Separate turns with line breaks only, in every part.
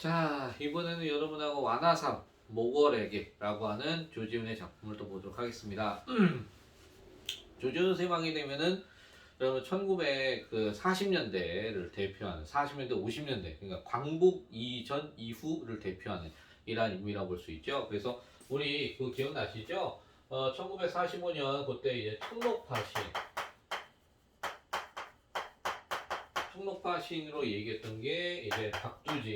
자, 이번에는 여러분하고 완화삼 모골에게라고 하는 조지훈의 작품을 또 보도록 하겠습니다. 조지훈 선생님 하게 되면은 여러분 1940년대를 대표하는 40년대, 50년대 그러니까 광복 이전 이후를 대표하는 이러한 인물이라고 볼 수 있죠. 그래서 우리 그 기억나시죠? 1945년 그때 이제 청록파 시인으로 얘기했던 게 이제 박두진,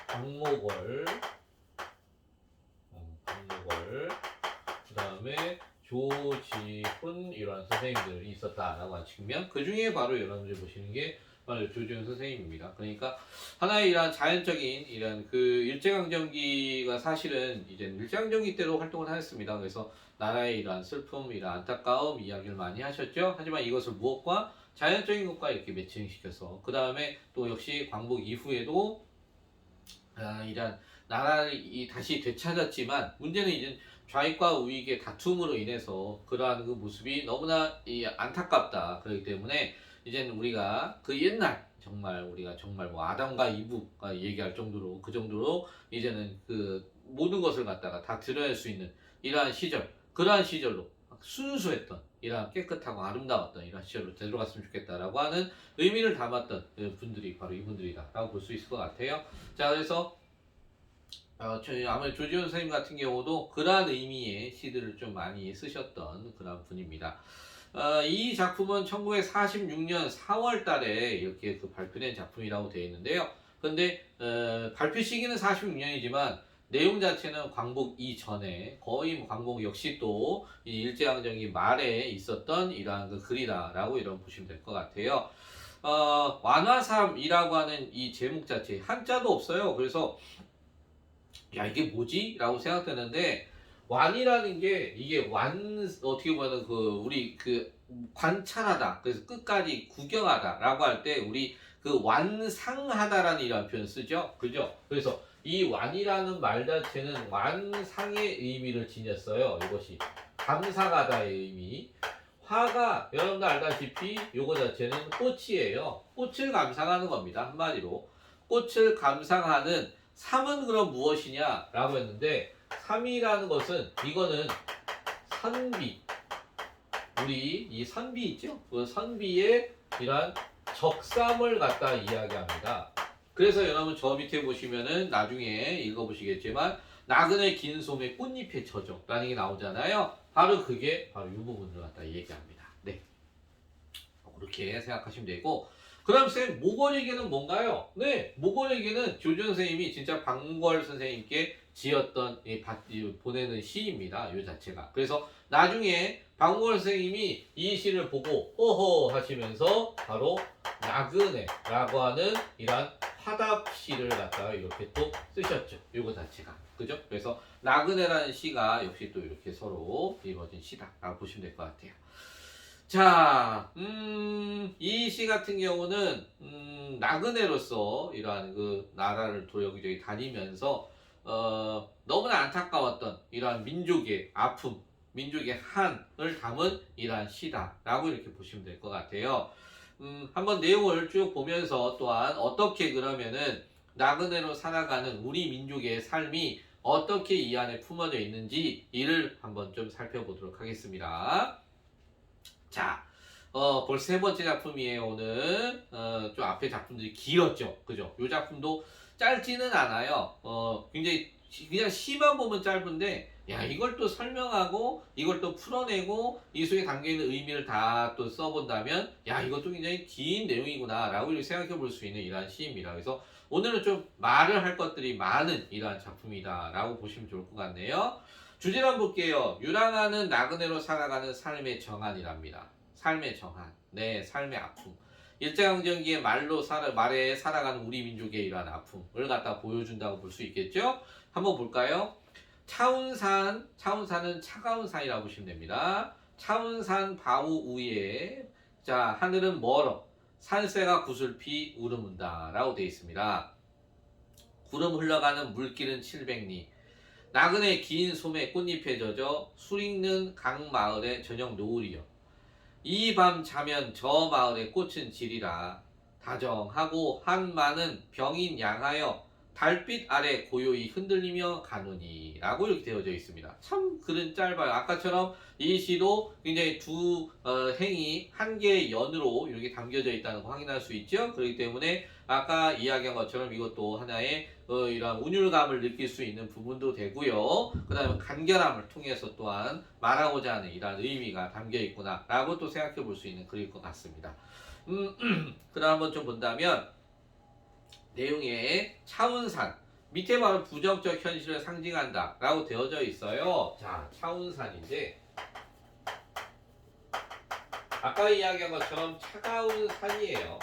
박목월, 그 다음에 조지훈 이런 선생님들이 있었다라고 하는 측면. 그 중에 바로 여러분들이 보시는 게 바로 조지훈 선생님입니다. 그러니까 하나의 이런 자연적인 이런 그 일제강점기가 사실은 이제 일제강점기 때로 활동을 하였습니다. 그래서 나라의 이러한 슬픔, 이런 안타까움 이야기를 많이 하셨죠. 하지만 이것을 무엇과 자연적인 것과 이렇게 매칭시켜서 그 다음에 또 역시 광복 이후에도 이런 나라를 다시 되찾았지만 문제는 이제 좌익과 우익의 다툼으로 인해서 그러한 그 모습이 너무나 안타깝다. 그렇기 때문에 이제는 우리가 그 옛날 정말 우리가 정말 뭐 아담과 이브가 얘기할 정도로 그 정도로 이제는 그 모든 것을 갖다가 다 드러낼 수 있는 이러한 시절, 그러한 시절로 순수했던 이러한 깨끗하고 아름다웠던 이러한 시절로 되돌아갔으면 좋겠다라고 하는 의미를 담았던 분들이 바로 이분들이다라고 볼 수 있을 것 같아요. 자, 그래서 아무래도 조지훈 선생님 같은 경우도 그러한 의미의 시들을 좀 많이 쓰셨던 그런 분입니다. 이 작품은 1946년 4월 달에 이렇게 그 발표된 작품이라고 되어 있는데요. 근데 발표 시기는 46년이지만 내용 자체는 광복 이전에 거의 뭐 광복 역시 또 일제강점기 말에 있었던 이러한 그 글이다라고 이런 보시면 될 것 같아요. 완화삼이라고 하는 이 제목 자체 한자도 없어요. 그래서 야 이게 뭐지? 라고 생각되는데 완이라는 게 이게 어떻게 보면 그 우리 그 관찰하다 그래서 끝까지 구경하다 라고 할 때 우리 그 완상하다라는 이런 표현 쓰죠. 그죠? 그래서 이 완이라는 말 자체는 완상의 의미를 지녔어요. 이것이 감상하다의 의미. 화가 여러분들 알다시피 요거 자체는 꽃이에요. 꽃을 감상하는 겁니다. 한마디로 꽃을 감상하는 삼은 그럼 무엇이냐 라고 했는데 삼이라는 것은 이거는 선비 우리 이 선비 있죠? 그 선비의 이러한 적삼을 갖다 이야기합니다. 그래서 여러분 저 밑에 보시면은 나중에 읽어보시겠지만 나그네 긴 솜에 꽃잎에 젖어 라는 게 나오잖아요. 바로 그게 바로 이 부분을 갖다 얘기합니다. 네, 그렇게 생각하시면 되고 그 다음 쌤 모골에게는 뭔가요? 네, 모골에게는 조준 선생님이 진짜 박목월 선생님께 지었던 보내는 시입니다. 이 자체가. 그래서 나중에 박목월 선생님이 이 시를 보고 호호 하시면서 바로 나그네라고 하는 이러한 화답시를 갖다가 이렇게 또 쓰셨죠. 이거 자체가. 그죠? 그래서 나그네라는 시가 역시 또 이렇게 서로 이루어진 시다라고 보시면 될 것 같아요. 자, 이 시 같은 경우는, 나그네로서 이러한 그 나라를 또 여기저기 다니면서, 너무나 안타까웠던 이러한 민족의 아픔, 민족의 한을 담은 이러한 시다라고 이렇게 보시면 될 것 같아요. 한번 내용을 쭉 보면서 또한 어떻게 그러면은 나그네로 살아가는 우리 민족의 삶이 어떻게 이 안에 품어져 있는지 이를 한번 좀 살펴보도록 하겠습니다. 자, 벌써 세 번째 작품이에요, 오늘. 좀 앞에 작품들이 길었죠. 그죠? 이 작품도 짧지는 않아요. 굉장히, 그냥 시만 보면 짧은데, 야, 이걸 또 설명하고, 이걸 또 풀어내고, 이 속에 담겨있는 의미를 다 또 써본다면, 야, 이것도 굉장히 긴 내용이구나, 라고 생각해 볼 수 있는 이러한 시입니다. 그래서 오늘은 좀 말을 할 것들이 많은 이러한 작품이다, 라고 보시면 좋을 것 같네요. 주제를 한번 볼게요. 유랑하는 나그네로 살아가는 삶의 정한이랍니다. 삶의 정한. 네, 삶의 아픔. 일제강점기의 말에 살아가는 우리 민족의 이러한 아픔을 갖다 보여준다고 볼 수 있겠죠? 한번 볼까요? 차운산은 차가운 산이라고 보시면 됩니다. 차운산 바우 위에, 자, 하늘은 멀어. 산새가 구슬피 울음은다. 라고 되어 있습니다. 구름 흘러가는 물길은 700리. 나그네 긴 솜에 꽃잎에 젖어 술 익는 강 마을의 저녁 노을이여. 이 밤 자면 저 마을의 꽃은 지리라. 다정하고 한마는 병인 양하여 달빛 아래 고요히 흔들리며 가누니 라고 이렇게 되어져 있습니다. 참 글은 짧아요. 아까처럼 이 시도 굉장히 두 행이 한 개의 연으로 이렇게 담겨져 있다는 거 확인할 수 있죠. 그렇기 때문에 아까 이야기한 것처럼 이것도 하나의 이런 운율감을 느낄 수 있는 부분도 되고요. 그 다음에 간결함을 통해서 또한 말하고자 하는 이런 의미가 담겨 있구나 라고 또 생각해 볼 수 있는 글일 것 같습니다. 그 다음 한번 좀 본다면 내용에 차운산 밑에 바로 부정적 현실을 상징한다 라고 되어져 있어요. 자, 차운산인데 아까 이야기한 것처럼 차가운 산이에요.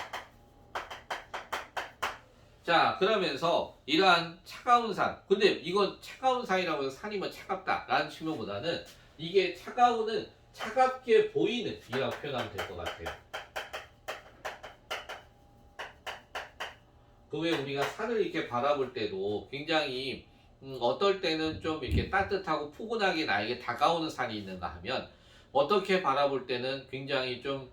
자, 그러면서 이러한 차가운 산, 근데 이건 차가운 산이라고 해서 산이 뭐 차갑다 라는 측면보다는 이게 차가운은 차갑게 보이는 이라고 표현하면 될 것 같아요. 그 외에 우리가 산을 이렇게 바라볼 때도 굉장히 어떨 때는 좀 이렇게 따뜻하고 포근하게 나에게 다가오는 산이 있는가 하면 어떻게 바라볼 때는 굉장히 좀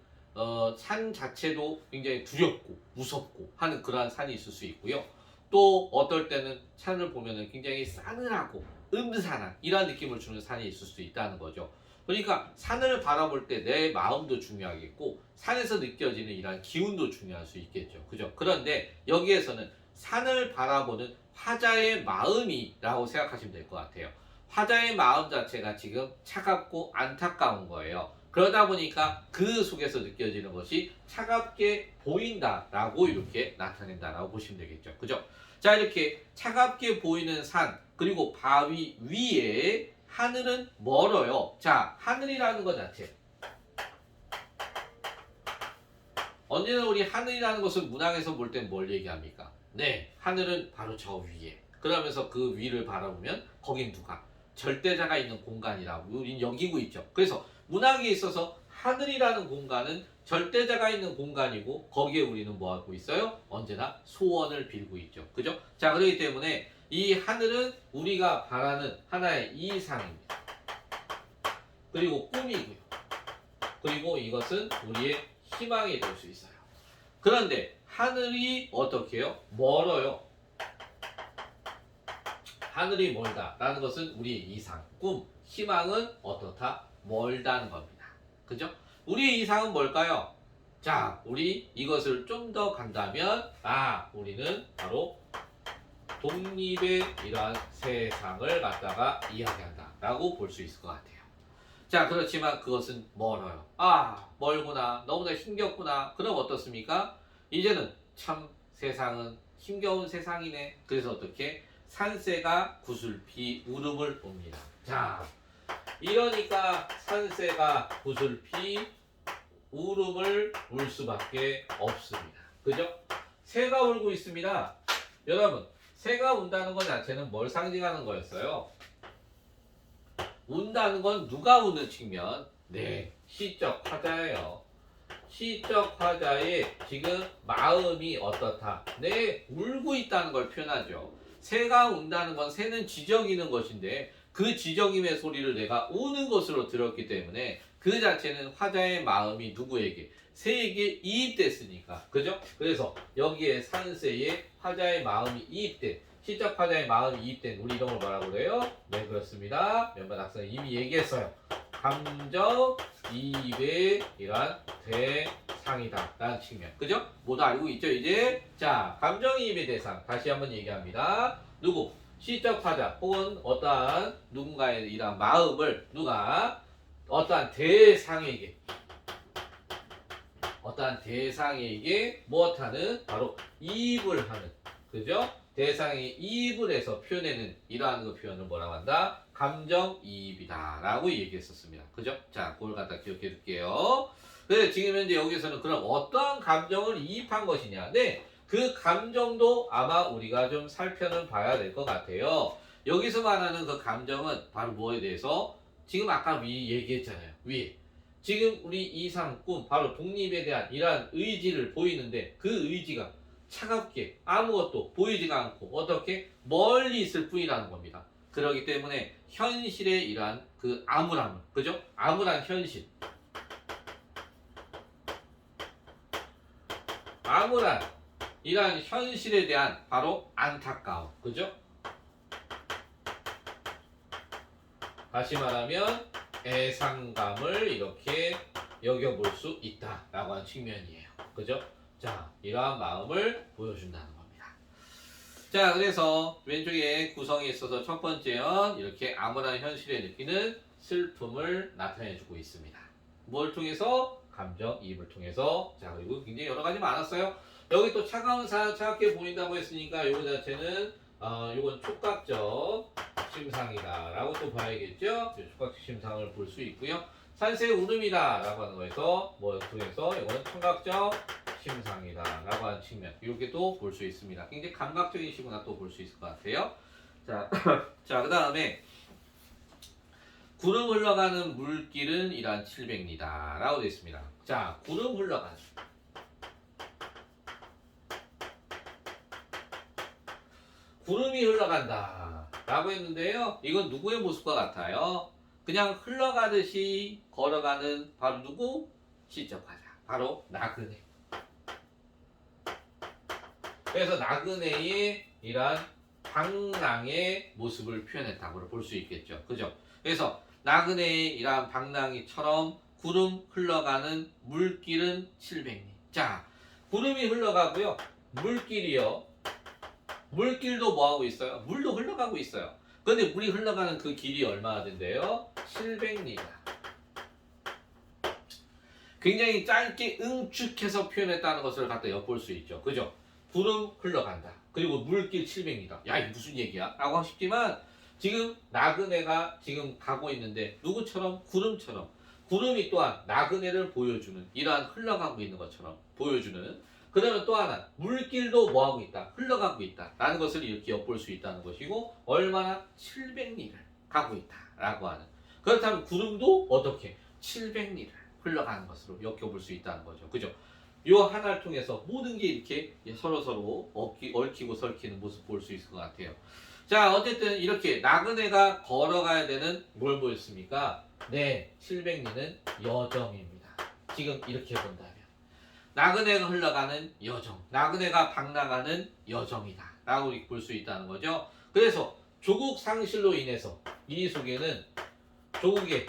산 자체도 굉장히 두렵고 무섭고 하는 그러한 산이 있을 수 있고요. 또 어떨 때는 산을 보면은 굉장히 싸늘하고 음산한 이런 느낌을 주는 산이 있을 수 있다는 거죠. 그러니까 산을 바라볼 때 내 마음도 중요하겠고 산에서 느껴지는 이러한 기운도 중요할 수 있겠죠. 그죠? 그런데 여기에서는 산을 바라보는 화자의 마음이라고 생각하시면 될 것 같아요. 화자의 마음 자체가 지금 차갑고 안타까운 거예요. 그러다 보니까 그 속에서 느껴지는 것이 차갑게 보인다라고 이렇게 나타낸다라고 보시면 되겠죠. 그죠? 자, 이렇게 차갑게 보이는 산, 그리고 바위 위에 하늘은 멀어요. 자, 하늘이라는 것 자체. 언제나 우리 하늘이라는 것을 문학에서 볼 땐 뭘 얘기합니까? 네, 하늘은 바로 저 위에. 그러면서 그 위를 바라보면 거긴 누가? 절대자가 있는 공간이라고 우린 여기고 있죠. 그래서 문학에 있어서 하늘이라는 공간은 절대자가 있는 공간이고 거기에 우리는 뭐 하고 있어요? 언제나 소원을 빌고 있죠. 그죠? 자, 그렇기 때문에 이 하늘은 우리가 바라는 하나의 이상입니다. 그리고 꿈이고요. 그리고 이것은 우리의 희망이 될 수 있어요. 그런데 하늘이 어떻게 해요? 멀어요. 하늘이 멀다라는 것은 우리의 이상, 꿈, 희망은 어떻다? 멀다는 겁니다. 그죠? 우리의 이상은 뭘까요? 자, 우리 이것을 좀 더 간다면 우리는 바로 독립의 이러한 세상을 갖다가 이야기한다 라고 볼 수 있을 것 같아요. 자, 그렇지만 그것은 멀어요. 멀구나, 너무나 힘겹구나. 그럼 어떻습니까? 이제는 참 세상은 힘겨운 세상이네. 그래서 어떻게? 산새가 구슬피 울음을 봅니다. 자, 이러니까 산새가 구슬피 울음을 울 수밖에 없습니다. 그죠? 새가 울고 있습니다. 여러분, 새가 운다는 것 자체는 뭘 상징하는 거였어요? 운다는 건 누가 우는 측면? 네, 시적 화자예요. 시적 화자의 지금 마음이 어떻다? 네, 울고 있다는 걸 표현하죠. 새가 운다는 건 새는 지저귀는 것인데 그 지저귀의 소리를 내가 우는 것으로 들었기 때문에 그 자체는 화자의 마음이 누구에게? 새에게 이입됐으니까. 그죠? 그래서 여기에 산새의 화자의 마음이 이입된, 시적 화자의 마음이 이입된 우리 이런 걸 뭐라고 그래요? 네, 그렇습니다. 몇몇 학생이 이미 얘기했어요. 감정 이입의 이러한 대상이다 라는 측면. 그죠? 모두 알고 있죠 이제? 자, 감정이입의 대상 다시 한번 얘기합니다. 누구? 시적 화자 혹은 어떠한 누군가의 이러한 마음을 누가 어떠한 대상에게 무엇하는? 바로 이입을 하는. 그죠? 대상의 이입을 해서 표현하는 이러한 그 표현을 뭐라고 한다? 감정이입이다 라고 얘기했었습니다. 그죠? 자, 그걸 갖다 기억해 둘게요. 그래서 지금 현재 여기서는 그럼 어떠한 감정을 이입한 것이냐? 네, 그 감정도 아마 우리가 좀 살펴는 봐야 될 것 같아요. 여기서 말하는 그 감정은 바로 뭐에 대해서? 지금 아까 위 얘기했잖아요. 위. 지금 우리 이상, 꿈, 바로 독립에 대한 이러한 의지를 보이는데 그 의지가 차갑게 아무것도 보이지가 않고 어떻게? 멀리 있을 뿐이라는 겁니다. 그렇기 때문에 현실의 이러한 그 암울함을, 그죠? 암울한 현실. 암울한 이러한 현실에 대한 바로 안타까움. 그죠? 다시 말하면 애상감을 이렇게 여겨볼 수 있다라고 하는 측면이에요. 그죠? 자, 이러한 마음을 보여준다는 겁니다. 자, 그래서 왼쪽에 구성에 있어서 첫 번째는 이렇게 암울한 현실에 느끼는 슬픔을 나타내주고 있습니다. 뭘 통해서? 감정이입을 통해서. 자, 그리고 굉장히 여러 가지 많았어요. 여기 또 차가운 사람 차갑게 보인다고 했으니까 이거 자체는 이건 촉각적 심상이다 라고 또 봐야겠죠. 촉각적 심상을 볼 수 있고요. 산세 울음이다 라고 하는 거에서 뭐 통해서 이건 청각적 심상이다 라고 하는 측면 이렇게 또 볼 수 있습니다. 굉장히 감각적이시구나 또 볼 수 있을 것 같아요. 자, 자, 그 다음에 구름 흘러가는 물길은 이러한 700리다 라고 되어 있습니다. 자, 구름 흘러가는 구름이 흘러간다 라고 했는데요. 이건 누구의 모습과 같아요? 그냥 흘러가듯이 걸어가는 바로 누구? 시적하자. 바로 나그네. 그래서 나그네의 이러한 방랑의 모습을 표현했다고 볼 수 있겠죠. 그죠? 그래서 나그네의 이러한 방랑이처럼 구름 흘러가는 물길은 700리. 자, 구름이 흘러가고요. 물길이요. 물길도 뭐하고 있어요? 물도 흘러가고 있어요. 그런데 물이 흘러가는 그 길이 얼마나 된대요? 700리다. 굉장히 짧게 응축해서 표현했다는 것을 갖다 엿볼 수 있죠. 그죠? 구름 흘러간다. 그리고 물길 700리다. 야, 이게 무슨 얘기야? 라고 하시지만 지금 나그네가 지금 가고 있는데 누구처럼? 구름처럼. 구름이 또한 나그네를 보여주는 이러한 흘러가고 있는 것처럼 보여주는 그다음에 또 하나 물길도 뭐하고 있다? 흘러가고 있다 라는 것을 이렇게 엿볼 수 있다는 것이고 얼마나? 700리를 가고 있다 라고 하는 그렇다면 구름도 어떻게? 700리를 흘러가는 것으로 엮여볼 수 있다는 거죠. 그죠? 요 하나를 통해서 모든 게 이렇게 서로서로 얽히고 설키는 모습 볼 수 있을 것 같아요. 자, 어쨌든 이렇게 나그네가 걸어가야 되는 뭘 보였습니까? 네, 700리는 여정입니다. 지금 이렇게 본다면 나그네가 흘러가는 여정, 나그네가 방랑하는 여정이다 라고 볼 수 있다는 거죠. 그래서 조국 상실로 인해서 이 속에는 조국의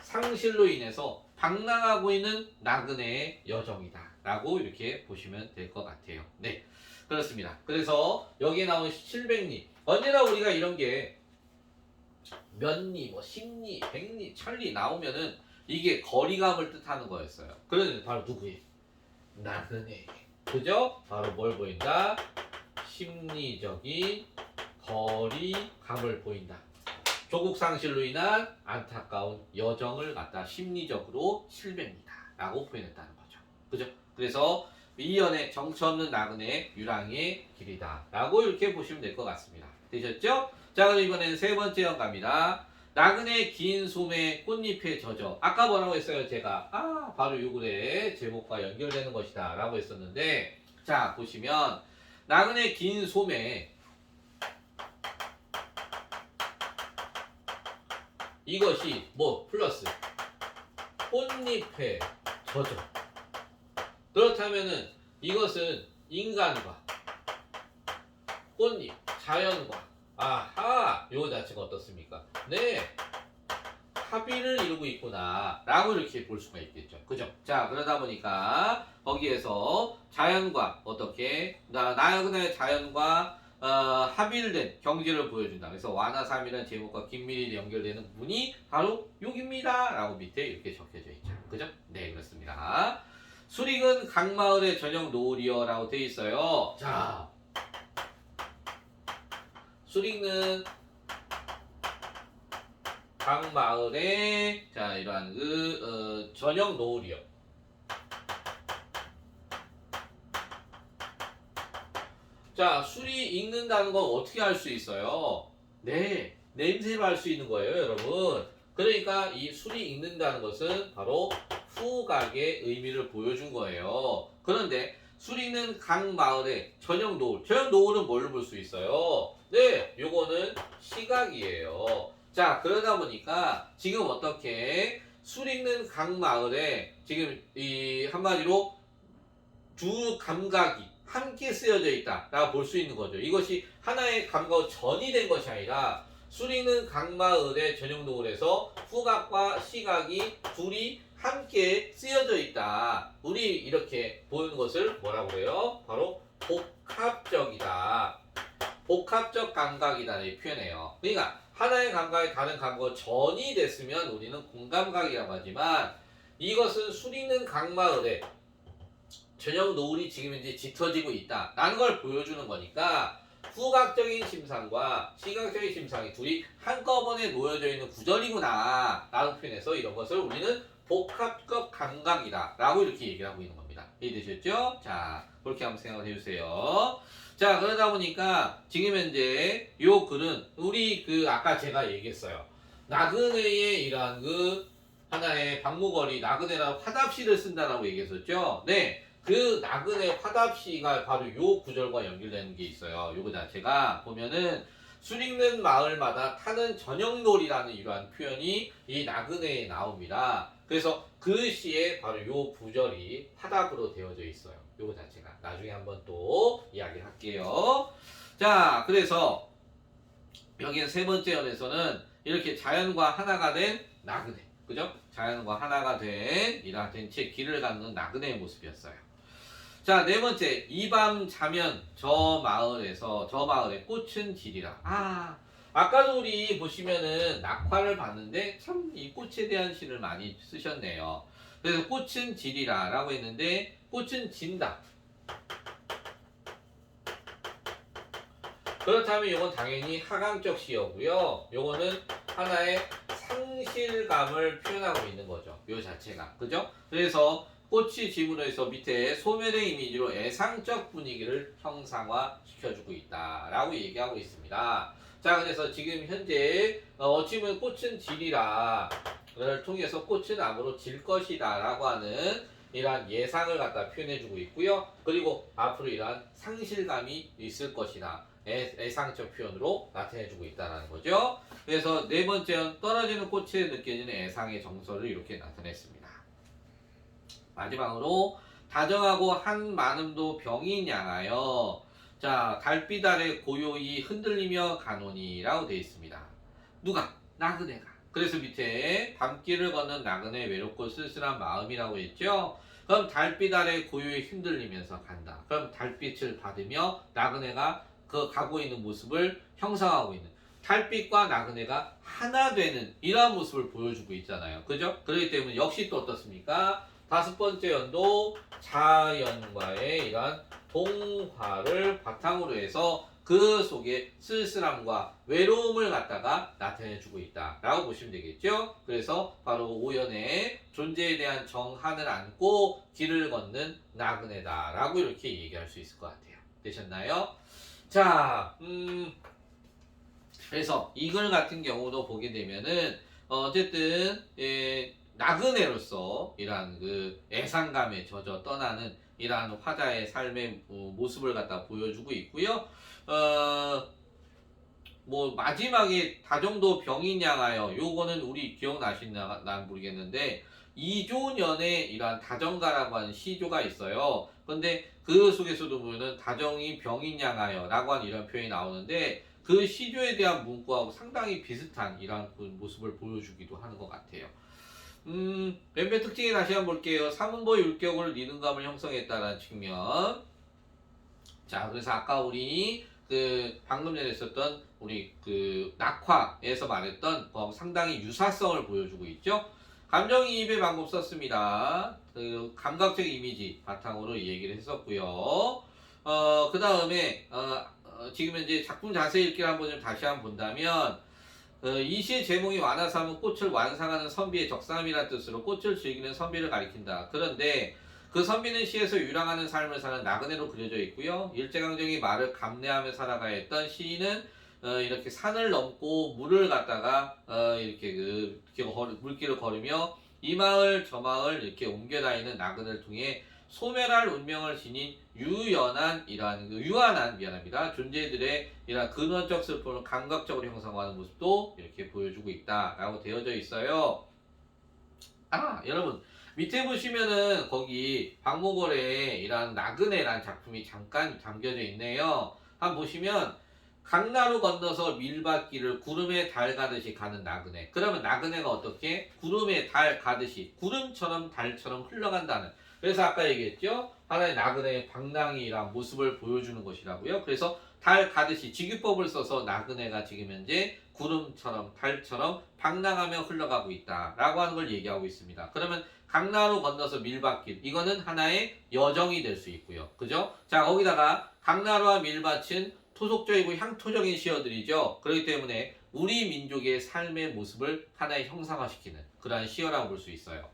상실로 인해서 방랑하고 있는 나그네의 여정이다 라고 이렇게 보시면 될 것 같아요. 네, 그렇습니다. 그래서 여기에 나온 700리 언제나 우리가 이런 게 몇리, 뭐 10리, 100리, 1000리 나오면은 이게 거리감을 뜻하는 거였어요. 그러니 바로 누구의? 나그네. 그죠? 바로 뭘 보인다? 심리적인 거리감을 보인다. 조국 상실로 인한 안타까운 여정을 갖다 심리적으로 700리다 라고 표현했다는 거죠. 그죠? 그래서 미연의 정처 없는 나그네 유랑의 길이다 라고 이렇게 보시면 될 것 같습니다. 되셨죠? 자, 그럼 이번에는 세 번째 형 갑니다. 나그네 긴 소매 꽃잎에 젖어. 아까 뭐라고 했어요? 제가 바로 요 글의 제목과 연결되는 것이다 라고 했었는데 자, 보시면 나그네 긴 소매 이것이 뭐 플러스 꽃잎에 젖어. 그렇다면은 이것은 인간과 꽃잎, 자연과 아하, 요 자체가 어떻습니까? 네, 합의를 이루고 있구나 라고 이렇게 볼 수가 있겠죠. 그죠? 자, 그러다 보니까 거기에서 자연과 어떻게 나그네 자연과 합의를 된 경지를 보여준다. 그래서 완화삼이라는 제목과 긴밀히 연결되는 부분이 바로 여기입니다 라고 밑에 이렇게 적혀져 있죠. 그죠? 네, 그렇습니다. 수릭은 강마을의 저녁 노을이여 라고 되어 있어요. 자, 수릭은 강마을의 자 이러한 저녁 노을이요. 자, 술이 익는다는 건 어떻게 알 수 있어요? 네, 냄새로 알 수 있는 거예요, 여러분. 그러니까 이 술이 익는다는 것은 바로 후각의 의미를 보여준 거예요. 그런데 술 익는 강마을의 저녁 노을. 저녁 노을은 뭘로 볼 수 있어요? 네, 요거는 시각이에요. 자, 그러다 보니까 지금 어떻게 술 익는 강마을에 지금 이 한마디로 두 감각이 함께 쓰여져 있다라고 볼 수 있는 거죠. 이것이 하나의 감각으로 전이 된 것이 아니라 수리는 각마을의 전용 노을에서 후각과 시각이 둘이 함께 쓰여져 있다. 우리 이렇게 보는 것을 뭐라고 그래요? 바로 복합적이다. 복합적 감각이다 이 표현해요. 그러니까 하나의 감각이 다른 감각으로 전이 됐으면 우리는 공감각이라고 하지만 이것은 수리는 각마을에 전형 노을이 지금 이제 짙어지고 있다라는 걸 보여주는 거니까 후각적인 심상과 시각적인 심상이 둘이 한꺼번에 놓여져 있는 구절이구나 라는 표현에서 이런 것을 우리는 복합적 감각이다 라고 이렇게 얘기를 하고 있는 겁니다. 이해되셨죠? 자, 그렇게 한번 생각을 해주세요. 자, 그러다 보니까 지금 현재 요 글은 우리 아까 제가 얘기했어요. 나그네의 이러한 하나의 박무걸이 나그네라고 화답시를 쓴다라고 얘기했었죠. 네. 그 나그네 화답시가 바로 요 구절과 연결되는 게 있어요. 요거 자체가 보면은 수리는 마을마다 타는 저녁놀이라는 이러한 표현이 이 나그네에 나옵니다. 그래서 그 시에 바로 요 구절이 화답으로 되어져 있어요. 요거 자체가 나중에 한번 또 이야기를 할게요. 자, 그래서 여기는 세 번째 연에서는 이렇게 자연과 하나가 된 나그네, 그죠? 자연과 하나가 된 이러한 den치의 길을 갖는 나그네의 모습이었어요. 자, 네 번째, 이 밤 자면 저 마을에 꽃은 지리라. 아까도 우리 보시면은 낙화를 봤는데 참 이 꽃에 대한 시를 많이 쓰셨네요. 그래서 꽃은 지리라 라고 했는데 꽃은 진다. 그렇다면 이건 당연히 하강적 시여고요. 요거는 하나의 상실감을 표현하고 있는 거죠. 요 자체가. 그죠? 그래서 꽃이 짐으로 해서 밑에 소멸의 이미지로 애상적 분위기를 형상화 시켜주고 있다라고 얘기하고 있습니다. 자, 그래서 지금 현재 어찌 보면 꽃은 지리라를 통해서 꽃은 앞으로 질 것이다 라고 하는 이러한 예상을 갖다 표현해주고 있고요. 그리고 앞으로 이러한 상실감이 있을 것이다. 애상적 표현으로 나타내주고 있다는 거죠. 그래서 네 번째는 떨어지는 꽃에 느껴지는 애상의 정서를 이렇게 나타냈습니다. 마지막으로 다정하고 한 마음도 병인 양하여 자 달빛 아래 고요히 흔들리며 가노니라고 되어 있습니다. 누가? 나그네가. 그래서 밑에 밤길을 걷는 나그네 외롭고 쓸쓸한 마음이라고 했죠. 그럼 달빛 아래 고요히 흔들리면서 간다. 그럼 달빛을 받으며 나그네가 가고 있는 모습을 형상하고 있는 달빛과 나그네가 하나 되는 이러한 모습을 보여주고 있잖아요. 그죠? 그렇기 때문에 역시 또 어떻습니까? 다섯 번째 연도 자연과의 이러한 동화를 바탕으로 해서 그 속에 쓸쓸함과 외로움을 갖다가 나타내주고 있다라고 보시면 되겠죠. 그래서 바로 오연의 존재에 대한 정한을 안고 길을 걷는 나그네다라고 이렇게 얘기할 수 있을 것 같아요. 되셨나요? 자, 그래서 이 글 같은 경우도 보게 되면은 어쨌든 나그네로서 이러한 애상감에 젖어 떠나는 이러한 화자의 삶의 모습을 갖다 보여주고 있고요. 뭐 마지막에 다정도 병인 양하여 요거는 우리 기억나시나 난 모르겠는데 이조년의 이러한 다정가라고 하는 시조가 있어요. 근데 그 속에서도 보면은 다정이 병인 양하여 라고 하는 이런 표현이 나오는데 그 시조에 대한 문구하고 상당히 비슷한 이러한 모습을 보여주기도 하는 것 같아요. 왼배 특징이 다시 한번 볼게요. 사문보 율격을 리듬감을 형성했다는 측면. 자, 그래서 아까 우리 방금 전에 있었던 우리 낙화에서 말했던 상당히 유사성을 보여주고 있죠. 감정이입의 방법 썼습니다. 감각적 이미지 바탕으로 얘기를 했었고요. 그 다음에 지금 이제 작품 자세 읽기를 한번 좀 다시 한번 본다면 이 시의 제목이 완화삼은 꽃을 완상하는 선비의 적삼이라는 뜻으로 꽃을 즐기는 선비를 가리킨다. 그런데 그 선비는 시에서 유랑하는 삶을 사는 나그네로 그려져 있고요. 일제강점기 말을 감내하며 살아가야 했던 시인은 이렇게 산을 넘고 물을 갖다가 이렇게 물길을 걸으며 이 마을 저 마을 이렇게 옮겨 다니는 나그네를 통해 소멸할 운명을 지닌 유한한 존재들의 이러한 근원적 슬픔을 감각적으로 형성하는 모습도 이렇게 보여주고 있다라고 되어져 있어요. 여러분 밑에 보시면은 거기 박목월의 나그네라는 작품이 잠깐 담겨져 있네요. 한번 보시면 강나루 건너서 밀밭길을 구름에 달 가듯이 가는 나그네. 그러면 나그네가 어떻게? 구름에 달 가듯이 구름처럼 달처럼 흘러간다는. 그래서 아까 얘기했죠. 하나의 나그네의 방랑이란 모습을 보여주는 것이라고요. 그래서 달 가듯이 직유법을 써서 나그네가 지금 현재 구름처럼 달처럼 방랑하며 흘러가고 있다라고 하는 걸 얘기하고 있습니다. 그러면 강나루 건너서 밀밭길, 이거는 하나의 여정이 될 수 있고요. 그죠? 자, 거기다가 강나루와 밀밭은 토속적이고 향토적인 시어들이죠. 그렇기 때문에 우리 민족의 삶의 모습을 하나의 형상화시키는 그러한 시어라고 볼 수 있어요.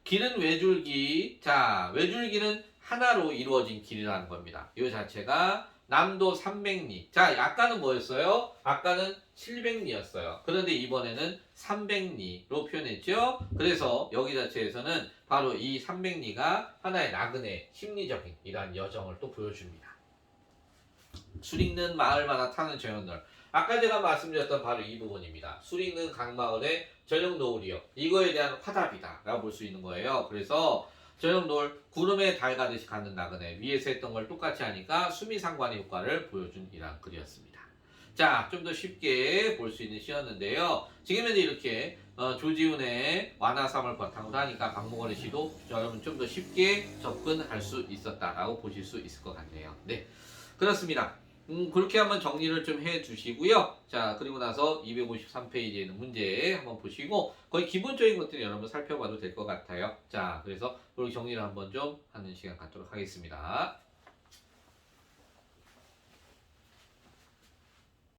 길은 외줄기. 자, 외줄기는 하나로 이루어진 길이라는 겁니다. 이 자체가 남도 300리. 자, 아까는 뭐였어요? 아까는 700리였어요. 그런데 이번에는 300리로 표현했죠. 그래서 여기 자체에서는 바로 이 300리가 하나의 나그네 심리적인 이러한 여정을 또 보여줍니다. 술 있는 마을마다 타는 저녁노을. 아까 제가 말씀드렸던 바로 이 부분입니다. 술 있는 각 마을의 저녁 노을이요. 이거에 대한 화답이다 라고 볼 수 있는 거예요. 그래서 저녁 노을, 구름에 달 가듯이 가는 나그네, 위에서 했던 걸 똑같이 하니까 수미상관의 효과를 보여준 이러한 글이었습니다. 자, 좀 더 쉽게 볼 수 있는 시였는데요. 지금 현재 이렇게 조지훈의 완화삼을 바탕으로 하니까 박목원의 시도 여러분 좀 더 쉽게 접근할 수 있었다라고 보실 수 있을 것 같네요. 네, 그렇습니다. 그렇게 한번 정리를 좀 해주시고요. 자, 그리고 나서 253페이지에 있는 문제 한번 보시고 거의 기본적인 것들을 여러분 살펴봐도 될 것 같아요. 자, 그래서 그렇게 정리를 한번 좀 하는 시간 갖도록 하겠습니다.